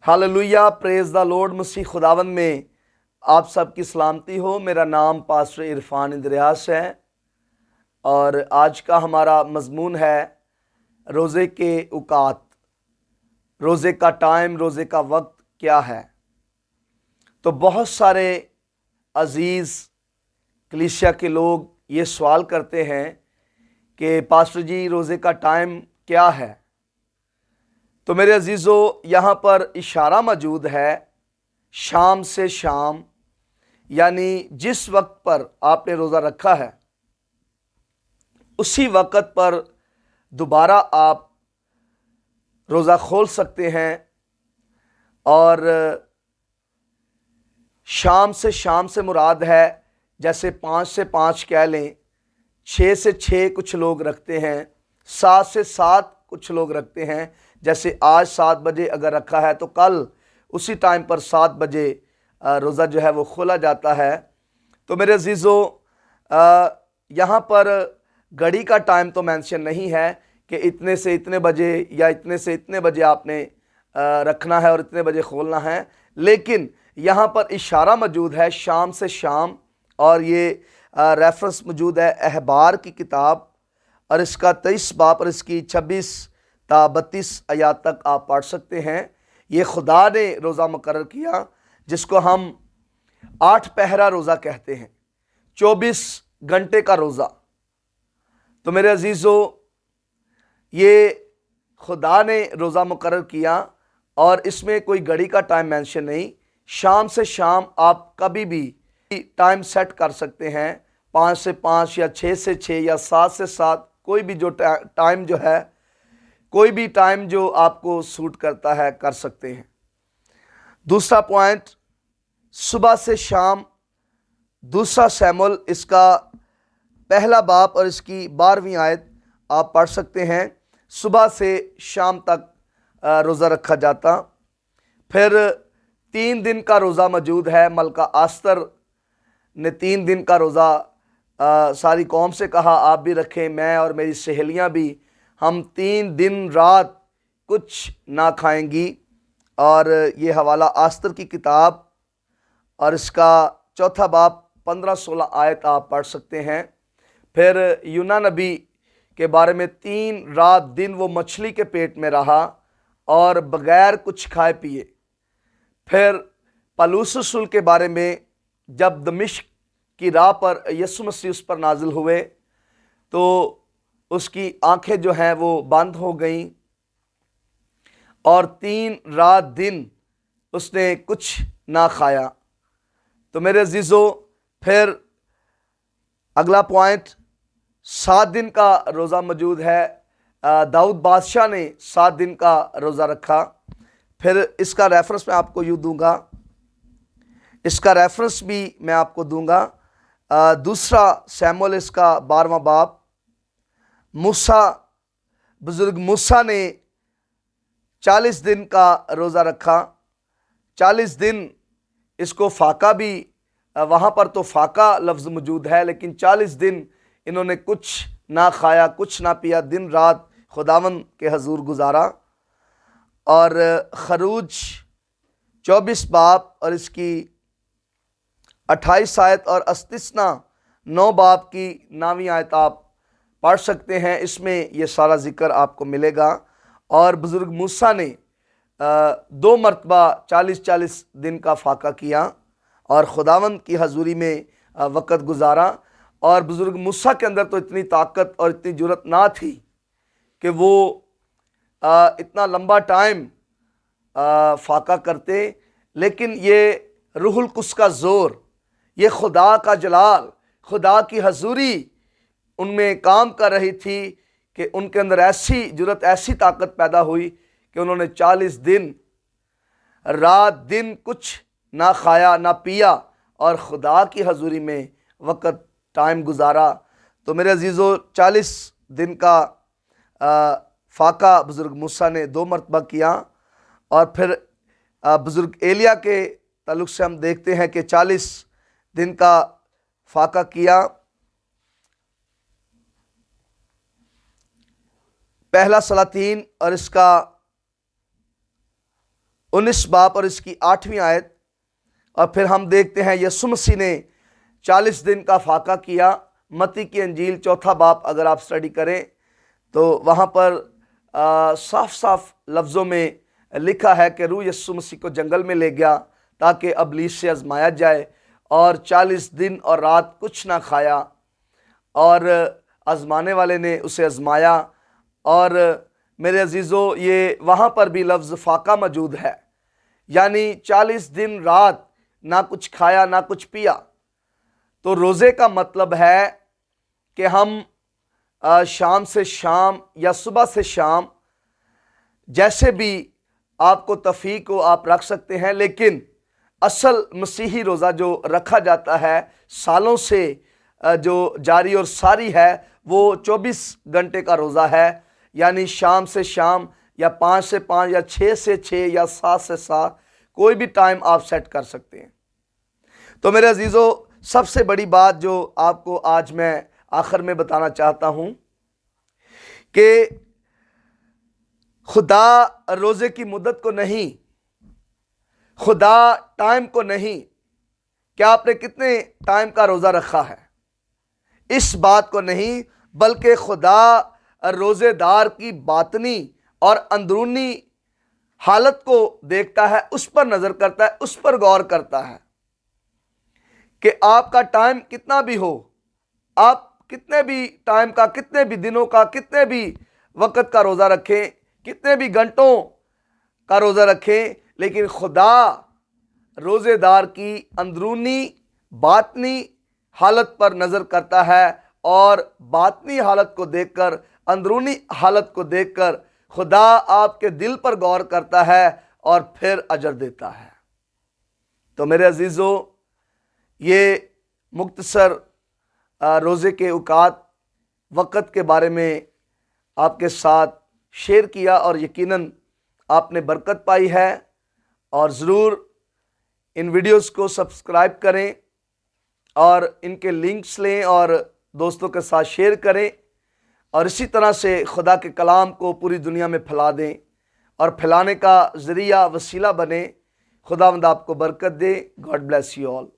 Hallelujah, praise the lord. मसीह खुदावन में आप सबकी सलामती हो। मेरा नाम पास्टर इरफान इंद्रियास है और आज का हमारा मजमून है रोज़े के औकात। रोज़े का टाइम, रोज़े का वक्त क्या है। तो बहुत सारे अजीज़ कलीसिया के लोग ये सवाल करते हैं कि पास्टर जी रोज़े का टाइम क्या है। तो मेरे अजीज़ों, यहाँ पर इशारा मौजूद है शाम से शाम, यानी जिस वक्त पर आपने रोज़ा रखा है उसी वक्त पर दोबारा आप रोज़ा खोल सकते हैं। और शाम से मुराद है जैसे 5 से 5 कह लें, 6 से 6 कुछ लोग रखते हैं, 7 से 7 कुछ लोग रखते हैं। जैसे आज 7 बजे अगर रखा है तो कल उसी टाइम पर 7 बजे रोज़ा जो है वो खोला जाता है। तो मेरे अजीज़ों, यहाँ पर घड़ी का टाइम तो मेंशन नहीं है कि इतने से इतने बजे या इतने से इतने बजे आपने रखना है और इतने बजे खोलना है, लेकिन यहाँ पर इशारा मौजूद है शाम से शाम। और ये रेफरेंस मौजूद है अहबार की किताब और इसका 23 बाब और इसकी 26 ता 32 आयत तक आप पढ़ सकते हैं। ये खुदा ने रोज़ा मुकर्रर किया जिसको हम 8 पहरा रोज़ा कहते हैं, 24 घंटे का रोज़ा। तो मेरे अजीज़ों, ये खुदा ने रोज़ा मुकर्रर किया और इसमें कोई घड़ी का टाइम मेंशन नहीं। शाम से शाम आप कभी भी टाइम सेट कर सकते हैं, 5 से 5 या 6 से 6 या 7 से 7, कोई भी जो टाइम जो है, कोई भी टाइम जो आपको सूट करता है कर सकते हैं। दूसरा पॉइंट, सुबह से शाम। दूसरा शमूएल इसका पहला बाब और इसकी 12वीं आयत आप पढ़ सकते हैं। सुबह से शाम तक रोज़ा रखा जाता। फिर 3 दिन का रोज़ा मौजूद है। मलका आस्तर ने 3 दिन का रोज़ा सारी कौम से कहा आप भी रखें, मैं और मेरी सहेलियां भी, हम 3 दिन रात कुछ ना खाएंगी। और ये हवाला आस्तर की किताब और इसका चौथा बाब 15-16 आयत आप पढ़ सकते हैं। फिर यूना नबी के बारे में 3 रात दिन वो मछली के पेट में रहा और बगैर कुछ खाए पिए। फिर पलूस रसूल के बारे में जब दमिश्क की राह पर यीशु मसीह उस पर नाजिल हुए तो उसकी आंखें जो हैं वो बंद हो गईं और 3 रात दिन उसने कुछ ना खाया। तो मेरे अजीज़ों, फिर अगला पॉइंट, 7 दिन का रोज़ा मौजूद है। दाऊद बादशाह ने 7 दिन का रोज़ा रखा। फिर इसका रेफरेंस मैं आपको यूँ दूंगा, इसका रेफरेंस भी मैं आपको दूंगा। दूसरा शमूएल इसका 12वां बाब। बुजुर्ग मूसा ने 40 दिन का रोज़ा रखा। 40 दिन, इसको फाका भी, वहाँ पर तो फाका लफ्ज़ मौजूद है, लेकिन 40 दिन इन्होंने कुछ ना खाया, कुछ ना पिया, दिन रात खुदावन के हजूर गुजारा। और खरूज 24 बाब और इसकी 28 आयत और अस्तिस्ना 9 बाब की 9वीं आयत आप पढ़ सकते हैं। इसमें यह सारा जिक्र आपको मिलेगा। और बुजुर्ग मूसा ने 2 मरतबा 40-40 दिन का फाका किया और खुदावंद की हजूरी में वक़्त गुजारा। और बुजुर्ग मूसा के अंदर तो इतनी ताकत और इतनी जुर्रत ना थी कि वो इतना लंबा टाइम फाका करते, लेकिन ये रूहुल कुद्स का ज़ोर, ये खुदा का जलाल, खुदा की हजूरी उनमें काम कर रही थी कि उनके अंदर ऐसी जुर्रत, ऐसी ताकत पैदा हुई कि उन्होंने 40 दिन रात दिन कुछ ना खाया ना पिया और खुदा की हजूरी में वक़्त टाइम गुजारा। तो मेरे अजीज़ों, 40 दिन का फाका बुज़ुर्ग मूसा ने 2 मरतबा किया। और फिर बुज़ुर्ग एलिया के ताल्लुक़ से हम देखते हैं कि 40 दिन का फाका किया। पहला सलातीन और इसका 19 बाब और इसकी 8वीं आयत। और फिर हम देखते हैं यीशु मसीह ने 40 दिन का फाका किया। मत्ती की अंजील 4 बाब अगर आप स्टडी करें तो वहाँ पर साफ साफ लफ्ज़ों में लिखा है कि रूह यीशु मसीह को जंगल में ले गया ताकि अबलीस से आजमाया जाए, और 40 दिन और रात कुछ ना खाया, और आजमाने वाले ने उसे आजमाया। और मेरे अजीज़ों, ये वहाँ पर भी लफ्ज़ फाका मौजूद है, यानी 40 दिन रात ना कुछ खाया ना कुछ पिया। तो रोज़े का मतलब है कि हम शाम से शाम या सुबह से शाम, जैसे भी आपको तफीक को आप रख सकते हैं, लेकिन असल मसीही रोज़ा जो रखा जाता है सालों से जो जारी और सारी है, वो 24 घंटे का रोज़ा है, यानी शाम से शाम या 5 से 5 या 6 से 6 या 7 से 7, कोई भी टाइम आप सेट कर सकते हैं। तो मेरे अजीज़ों, सबसे बड़ी बात जो आपको आज मैं आखिर में बताना चाहता हूँ कि खुदा रोज़े की मुद्दत को नहीं, खुदा टाइम को नहीं, क्या आपने कितने टाइम का रोज़ा रखा है, इस बात को नहीं, बल्कि खुदा रोज़ेदार की बातनी और अंदरूनी हालत को देखता है, उस पर नज़र करता है, उस पर गौर करता है कि आपका टाइम कितना भी हो, आप कितने भी टाइम का, कितने भी दिनों का, कितने भी वक़्त का रोज़ा रखें, कितने भी घंटों का रोज़ा रखें, लेकिन खुदा रोज़ेदार की अंदरूनी बातनी हालत पर नज़र करता है, और बातनी हालत को देखकर, अंदरूनी हालत को देखकर खुदा आपके दिल पर गौर करता है और फिर अजर देता है। तो मेरे अजीज़ों, ये मुख्तसर रोज़े के औकात वक़्त के बारे में आपके साथ शेयर किया, और यकीनन आपने बरकत पाई है। और ज़रूर इन वीडियोस को सब्सक्राइब करें और इनके लिंक्स लें और दोस्तों के साथ शेयर करें, और इसी तरह से खुदा के कलाम को पूरी दुनिया में फैला दें और फैलाने का ज़रिया वसीला बने। खुदावंद आपको बरकत दे। God bless you all.